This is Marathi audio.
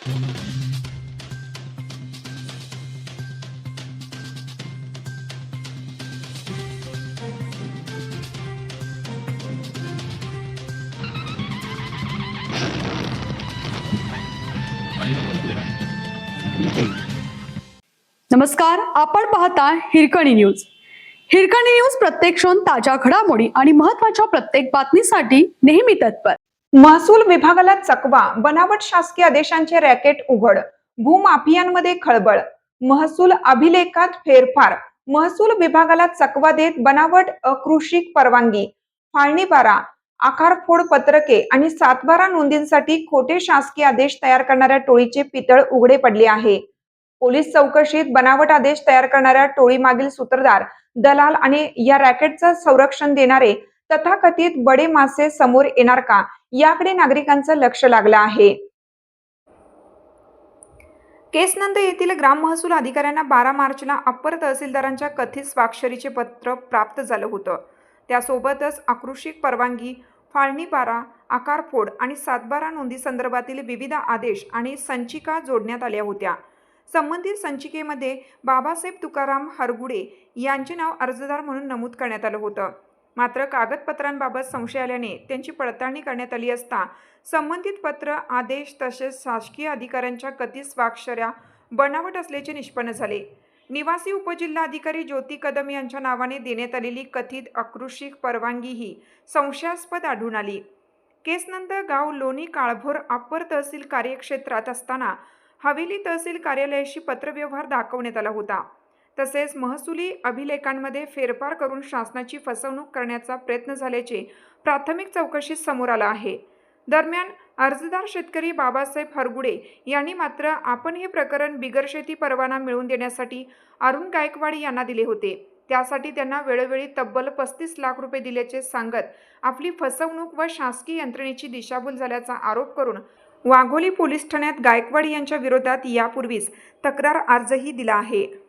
नमस्कार, आपण पाहता हिरकणी न्यूज. हिरकणी न्यूज प्रत्येक क्षण ताज्या घडामोडी आणि महत्त्वाच्या प्रत्येक बातमीसाठी नेहमी तत्पर. महसूल विभागाला चकवा, बनावट शासकीय आदेशांचे रॅकेट उघड, भूमाफियांमध्ये खळबळ, महसूल अभिलेखात फेरफार, महसूल विभागाला चकवा देत बनावट अकृषिक परवानगी, फाळणीबारा, आकारफोड पत्रके आणि सातबारा नोंदींसाठी खोटे शासकीय आदेश तयार करणाऱ्या टोळीचे पितळ उघडे पडले आहे. पोलीस चौकशीत बनावट आदेश तयार करणाऱ्या टोळीमागील सूत्रधार, दलाल आणि या रॅकेटचं संरक्षण देणारे तथाकथित बडे मासे समोर येणार का, याकडे नागरिकांचं लक्ष लागलं आहे. केसनंद येथील ग्राम महसूल अधिकाऱ्यांना 12 मार्चला अप्पर तहसीलदारांच्या कथित स्वाक्षरीचे पत्र प्राप्त झालं होतं. त्यासोबतच आकृषिक परवानगी, फाळणीबारा, आकारफोड आणि सातबारा नोंदी संदर्भातील विविध आदेश आणि संचिका जोडण्यात आल्या होत्या. संबंधित संचिकेमध्ये बाबासाहेब तुकाराम हरगुडे यांचे नाव अर्जदार म्हणून नमूद करण्यात आलं होतं. मात्र कागदपत्रांबाबत संशय आल्याने त्यांची पडताळणी करण्यात आली असता संबंधित पत्र, आदेश तसेच शासकीय अधिकाऱ्यांच्या कथित स्वाक्षऱ्या बनावट असल्याचे निष्पन्न झाले. निवासी उपजिल्हाधिकारी ज्योती कदम यांच्या नावाने देण्यात आलेली कथित अकृषिक परवानगी ही संशयास्पद आढळून आली. केसनंद गाव लोणी काळभोर अप्पर तहसील कार्यक्षेत्रात असताना हवेली तहसील कार्यालयाशी पत्रव्यवहार दाखवण्यात आला होता. तसेच महसुली अभिलेखांमध्ये फेरफार करून शासनाची फसवणूक करण्याचा प्रयत्न झाल्याचे प्राथमिक चौकशीत समोर आलं आहे. दरम्यान अर्जदार शेतकरी बाबासाहेब हरगुडे यांनी मात्र आपण हे प्रकरण बिगर शेती परवाना मिळवून देण्यासाठी अरुण गायकवाड यांना दिले होते. त्यासाठी त्यांना वेळोवेळी तब्बल 35 लाख रुपये दिल्याचे सांगत आपली फसवणूक व शासकीय यंत्रणेची दिशाभूल झाल्याचा आरोप करून वाघोली पोलीस ठाण्यात गायकवाड यांच्या विरोधात यापूर्वीच तक्रार अर्जही दिला आहे.